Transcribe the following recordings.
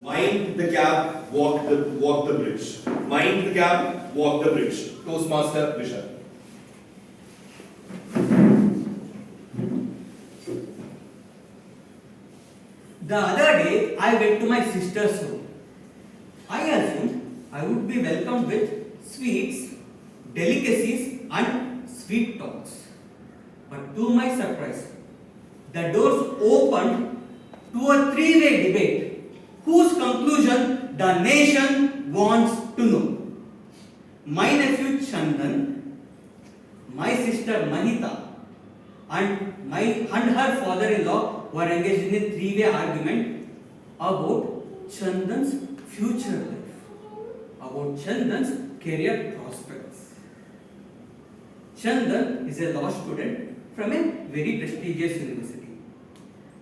Mind the gap, walk the bridge. Mind the gap, walk the bridge. Toastmaster Vishal. The other day, I went to my sister's home. I assumed I would be welcomed with sweets, delicacies, and sweet talks. But to my surprise, the doors opened to a three-way debate whose conclusion the nation wants to know. My nephew Chandan, my sister Mahita, and her father-in-law were engaged in a three-way argument about Chandan's future life, about Chandan's career prospects. Chandan is a law student from a very prestigious university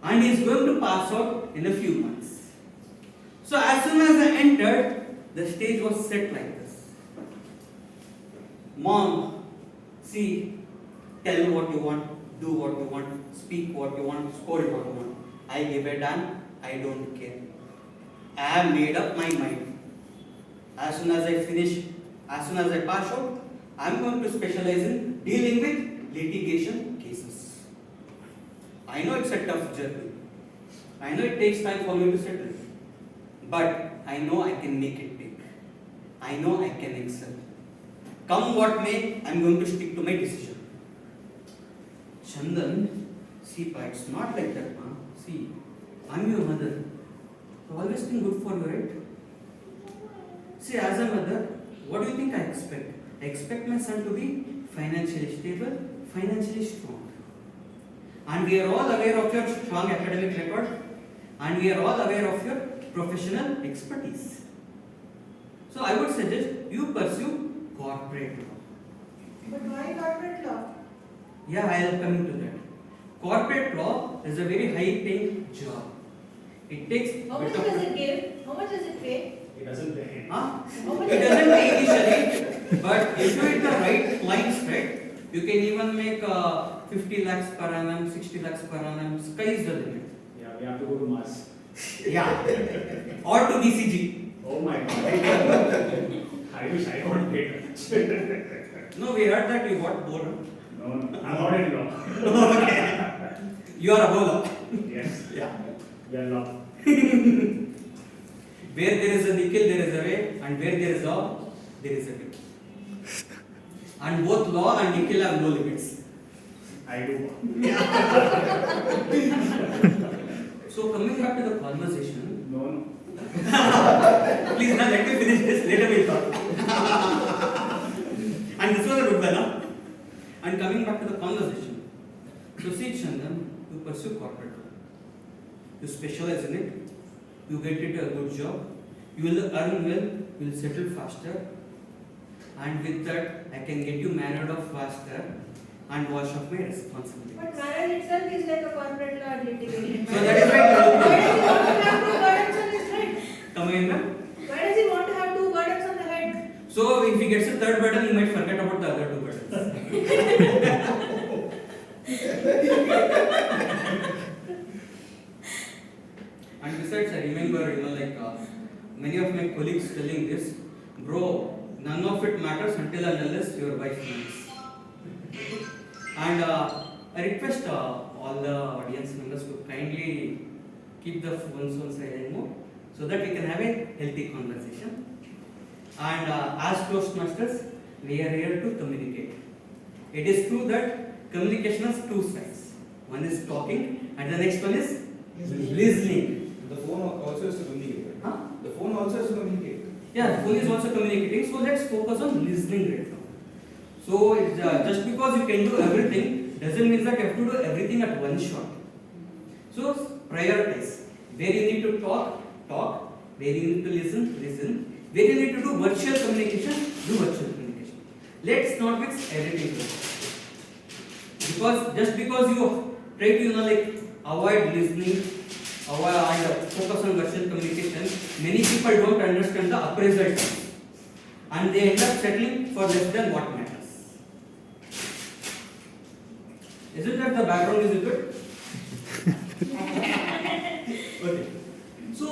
and he is going to pass out in a few months. So as soon as I entered, the stage was set like this. Mom, see, tell me what you want. Do what you want, speak what you want, scold what you want. I give a damn, I don't care. I have made up my mind. As soon as I finish, as soon as I pass out, I am going to specialize in dealing with litigation cases. I know it's a tough journey. I know it takes time for me to settle. But I know I can make it big. I know I can excel. Come what may, I am going to stick to my decision. Chandan, see, but it's not like that, ma. See, I'm your mother. I've always been good for you, right? See, as a mother, what do you think I expect? I expect my son to be financially stable, financially strong. And we are all aware of your strong academic record, and we are all aware of your professional expertise. So I would suggest you pursue corporate law. But why corporate law? Yeah, I am coming to that. Corporate law is a very high-paying job. It takes. How much does it give? How much does it pay? It doesn't pay. Huh? How much It doesn't pay initially, but if you hit the right clients, right, you can even make 50 lakhs per annum, 60 lakhs per annum. Sky is the limit. Yeah, we have to go to Mars. Yeah. Or to BCG. Oh my god. I wish I got paid. No, we heard that you got bored. No, no, I'm not in law. Okay. You are a bowler. Yes. Yeah. We are law. Where there is a nickel, there is a way, and where there is law, there is a way. And both law and nickel have no limits. I do. So coming back to the conversation. No, no. Please now let me finish this, later we'll talk. And this was a good one, huh? And coming back to the conversation. So see Chandan, you pursue corporate law. You specialize in it. You get it a good job. You will earn well. You will settle faster. And with that, I can get you married off faster and wash off my responsibilities. But marriage itself is like a corporate law litigation. So that is why Why does he want to have two burdens on his head? come in, ma'am. Why does he want to have two burdens on the head? So if he gets a third burden, he might forget about the other two burdens. And besides, I remember, many of my colleagues telling this, bro, none of it matters until and unless your wife knows. And I request all the audience members to kindly keep the phones on silent mode so that we can have a healthy conversation. And as Toastmasters, we are here to communicate. It is true that communication has two sides. One is talking and the next one is listening. The phone also has to communicate. Huh? The phone also has to communicate. Yeah, the phone is also communicating. So let's focus on listening right now. So it's, just because you can do everything doesn't mean that you have to do everything at one shot. So prioritize. Where you need to talk. Where you need to listen. Where you need to do virtual communication, do virtual communication. Let's not mix everything together. Because just because you try to avoid listening, and focus on virtual communication, many people don't understand the appraisal terms, and they end up settling for less than what matters. Isn't that the background is good? Okay. So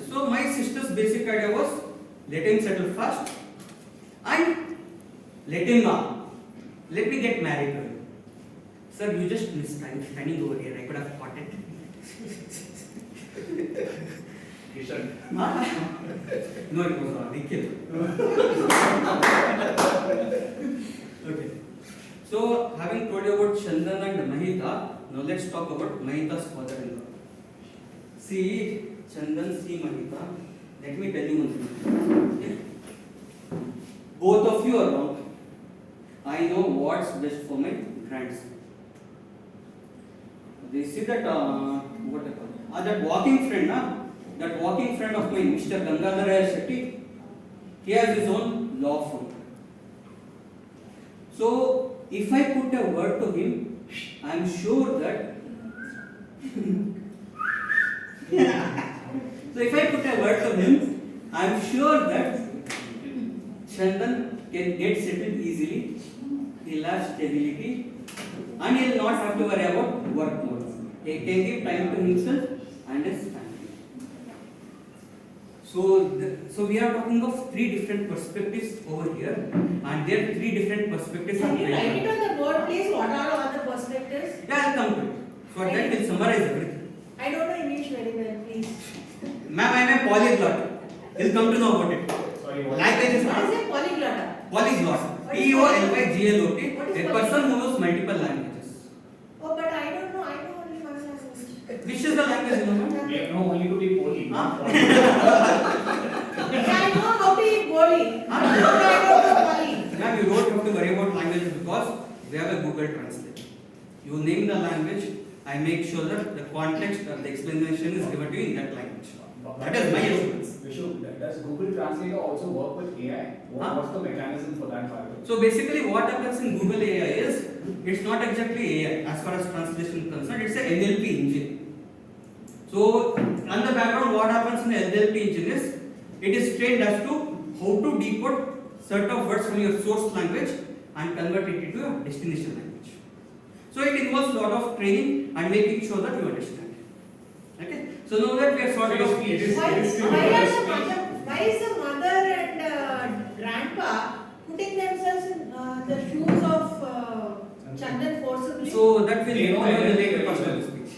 this. So my sister's basic idea was let him settle fast and let me get married to him. Sir, you just missed. I'm standing over here. I could have caught it. Kishan. No, it was not. Nikhil. Okay. So, having told you about Chandan and Mahita, now let's talk about Mahita's father-in-law. See, Chandan, see Mahita. Let me tell you one thing. Okay? Both of you are wrong. I know what's best for my grandson. They see that what I call that walking friend, that walking friend of mine, Mr. Gangadhar Shetty, he has his own law firm. So if I put a word to him, I am sure that so if I put a word to him, I am sure that Chandan can get settled easily. He'll have stability and he'll not have to worry about workload. He can give time to himself and his family. So we are talking of three different perspectives over here, and there are three different perspectives. Can you write it on the board, please? What are all the perspectives? Yeah, I'll come to it. For that, we'll summarize everything. I don't know English very well, please. Ma'am, I'm a polyglot. He'll come to know about it. Sorry, what? Language is What not is a polyglot? polyglot. What is P-O-L-Y-G-L-O-T. What is A polyglot? person who knows multiple languages. Oh, but I don't know. I know only one language. Which is the language you know, ma'am? We know only to be poly. Huh? I know how to eat boli. Huh? But I don't know poly. Ma'am, you don't have to worry about languages because we have a Google Translate. You name the language, I make sure that the context of the explanation is given to you in that language. That is my assurance. Vishu, does Google Translator also work with AI? Huh? What's the mechanism for that part? So basically what happens in Google AI is, it's not exactly AI as far as translation is concerned, it's a NLP engine. So on the background what happens in the NLP engine is, it is trained as to how to decode set of words from your source language and convert it into a destination language. So it involves a lot of training and making sure that you understand. Okay? So now that we are sorted of Why is the mother and grandpa putting themselves in the shoes of Chandan forcibly? so that will get to know in the later part of the speech.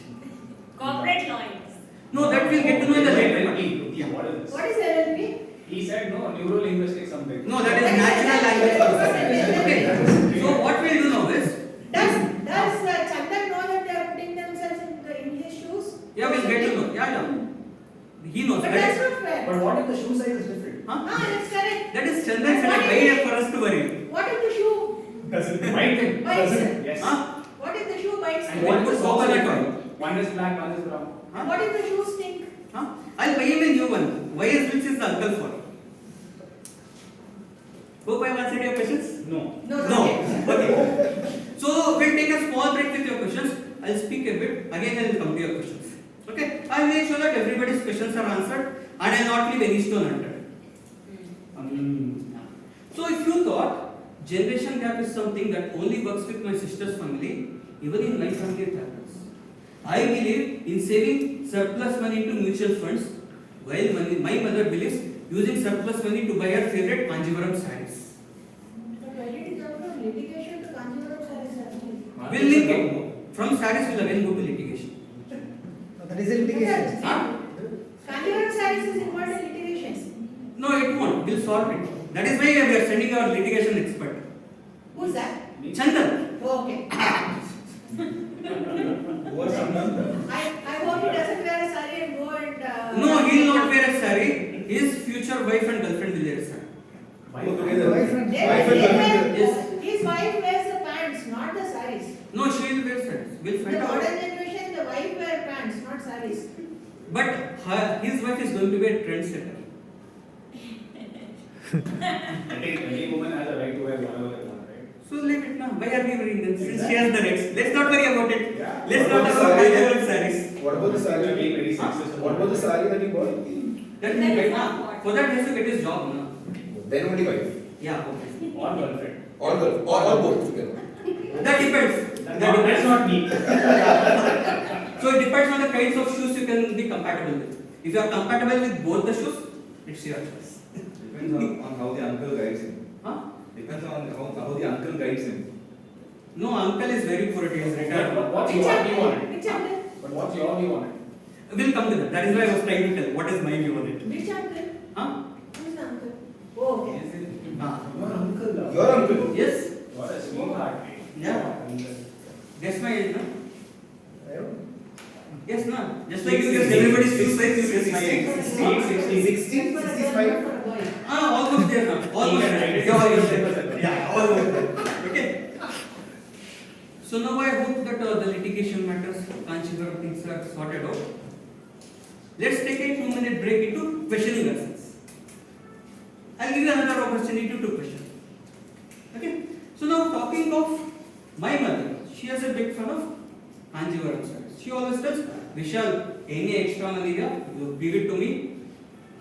Corporate lawyers. No, that will get to know in the later part. Yeah. What is this? What is LLP? He said no, neuro-linguistic something. No, that is natural language processing. Okay. So what we'll do now is, Does Chandan know that they are putting themselves in his shoes? yeah, we'll get to know. Yeah. He knows. But That that's is, not fair. But what if the shoe size is different? huh? That's correct. That is Chandan said a way for us to worry. What if the shoe Does it bite him? bites Does him? it? Yes. Huh? What if the shoe bites And him? what what was is socks coconut are oil? different? One is black, one is brown. Huh? What if the shoes stink? Huh? I'll buy him a new one. Why is which is the uncle for? Hope I have answered your questions. No. No. Okay. So we'll take a small break with your questions. I'll speak a bit. Again, I'll come to your questions. Okay. I'll make sure that everybody's questions are answered and I'll not leave any stone unturned. So if you thought generation gap is something that only works with my sister's family, even in my family it happens. I believe in saving surplus money into mutual funds, while my mother believes using surplus money to buy her favorite Kanjivaram sarees. But why did it come from litigation to Kanjivaram sarees? We'll link it. From sarees we'll again go to litigation. That is a litigation. Huh? Kanjivaram sarees is involved in litigation. No, it won't. We'll solve it. That is why we are sending our litigation expert. Who's that? Chandan. Oh, okay. What's Chandan? I hope he doesn't wear a saree and go and. No, he will not wear a saree. His future wife and girlfriend will wear a saree. Go together. Boyfriend. Yes. His wife wears the pants, not the sarees. No, she will wear sarees. We'll In find the out. modern generation, the wife wear pants, not sarees. But his wife is going to be a trendsetter. I think any woman has a right to wear whatever they want, right? So let it now. Why are we worrying then? Since she has the rights. Let's not worry about it. Yeah. Let's What not about talk about saree? Kanjivaram sarees. What about the You're salary? being very sexist. What about the salary that he bought? That That will is get not now. what. For that he has to get his job now. Then only wife. Yeah, okay. Or girlfriend. Or both together. That depends. That That's depends. not me. So it depends on the kinds of shoes you can be compatible with. If you are compatible with both the shoes, it's your choice. Depends on how the uncle guides him. Huh? Depends on how the uncle guides him. No, uncle is very poor. He is retired. What's Which your view on uncle? it? Which uncle? But what's your view on it? We'll come to that. That is why I was trying to tell. What is my view on it? Which uncle? Huh? Who's the uncle? Oh, okay. Your uncle. Your uncle. Yes. What a sweetheart. Yeah. Guess my age, no? I don't know. Yes, no. Just like you guess everybody's shoe size, you guess my age. 16, 65. Almost there now. Almost there. Yeah, almost there. Yeah, almost there. Okay. So now I hope that the litigation matters, Kanchivaram things are sorted out. Let's take a 2-minute break into questioning ourselves. I'll give you another opportunity to question. Okay. So now talking of my mother, she has a big fan of Kanchivaram sarees. She always tells, Vishal, any extra money here, you give it to me.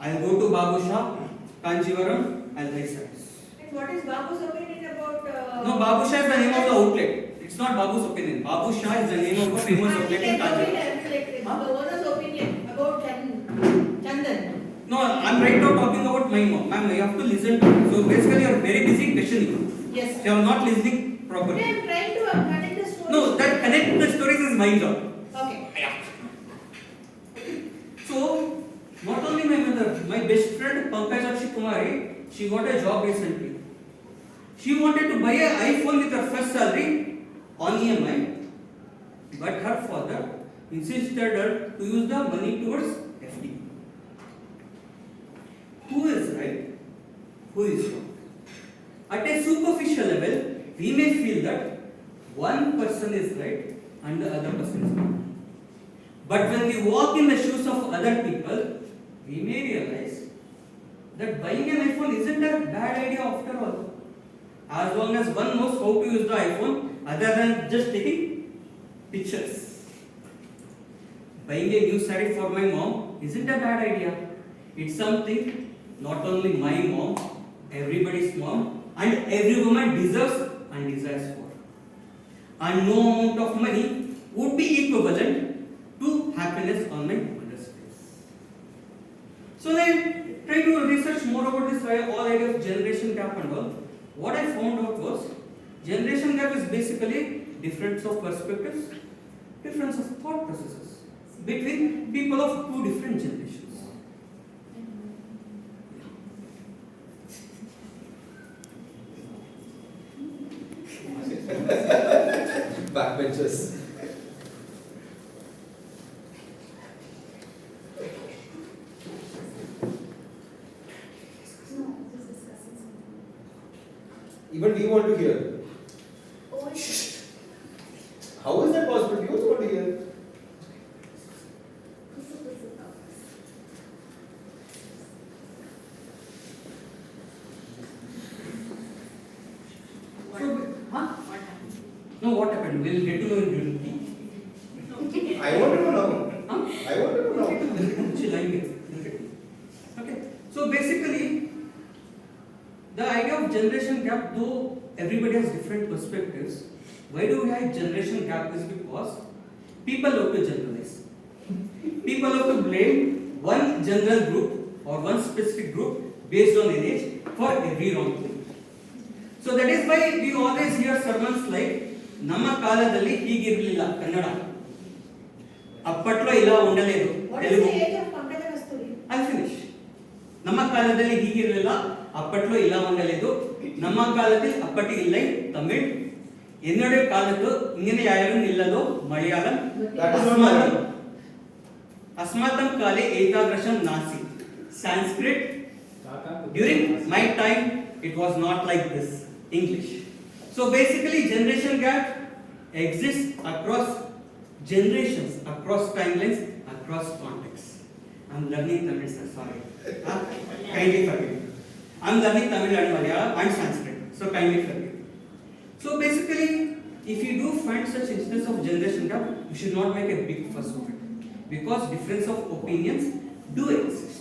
I'll go to Babu Shah, Kanchivaram, I'll buy sarees. And what is Babu's opinion about? No, Babu Shah is the name of the outlet. It's not Babu's opinion. Babu Shah is the name of a famous outlet in Kanchivaram. The owner's opinion about Chandan. No, I'm right now talking about my mom. Ma'am, you have to listen to me. So basically, you are very busy questioning. Yes. You are not listening properly. I'm trying to connect the story. No, that connect the stories is my job. Okay. So, not only my mother, my best friend Pankaj Kumari, she got a job recently. She wanted to buy an iPhone with her first salary on EMI, but her father insisted her to use the money towards FD. Who is right? Who is wrong? At a superficial level, we may feel that one person is right and the other person is wrong. But when we walk in the shoes of other people, we may realize that buying an iPhone isn't a bad idea after all. As long as one knows how to use the iPhone other than just taking pictures. Buying a new saree for my mom isn't a bad idea. It's something not only my mom, everybody's mom, and every woman deserves and desires for. And no amount of money would be equivalent to happiness on my mother's face. So then, try to research more about this whole idea of generation gap and all. What I found out was, generation gap is basically difference of perspectives, difference of thought processes between people of two different generations. Backbenchers. Even we want to hear. How is that possible? We also want to hear. No, what happened? We'll get to know in tea. I want to know now. Huh? I want to know now. She lying here. Okay. So basically, the idea of generation gap, though everybody has different perspectives, why do we have generation gap is because people love to generalize. People love to blame one general group or one specific group based on an age for every wrong thing. So that is why we always hear sermons like ನಮ್ಮ ಕಾಲದಲ್ಲಿ ಹೀಗಿರಲಿಲ್ಲ ಕನ್ನಡ ಅಪ್ಪట్లో ಇಲ್ಲ ಉಂಡಲೇದು What is Telugu the age of Pankaj Kasturi? I'll finish. ನಮ್ಮ ಕಾಲದಲ್ಲಿ ಹೀಗಿರಲಿಲ್ಲ ಅಪ್ಪట్లో ಇಲ್ಲ ಉಂಡಲೇದು ನಮ್ಮ ಕಾಲದಲ್ಲಿ ಅಪ್ಪಟಿ ಇಲ್ಲ ತಮಿಳ್ என்னுடைய காலத்து இങ്ങനെ யாரும் இல்லதோ மலையாளம் அஸ்மாதம் அஸ்மாதம் காலே ஏகாதశம் நாசி Sanskrit. During my time it was not like this. English. So basically generation gap exists across generations, across timelines, across contexts. I'm learning Tamil, sir, sorry. Kindly forgive me. I'm learning Tamil and Malayalam and Sanskrit. So kindly forgive me. So basically, if you do find such instance of generation gap, you should not make a big fuss of it. Because difference of opinions do exist.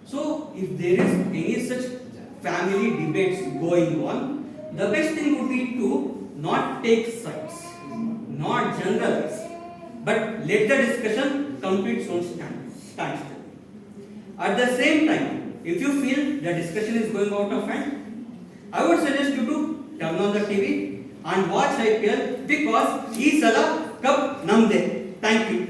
So if there is any such family debates going on, the best thing would be to not take sides, not generalize, but let the discussion come to its own stand. stand still. At the same time, if you feel the discussion is going out of hand, I would suggest you to turn on the TV and watch IPL because ee sala cup namde. Thank you.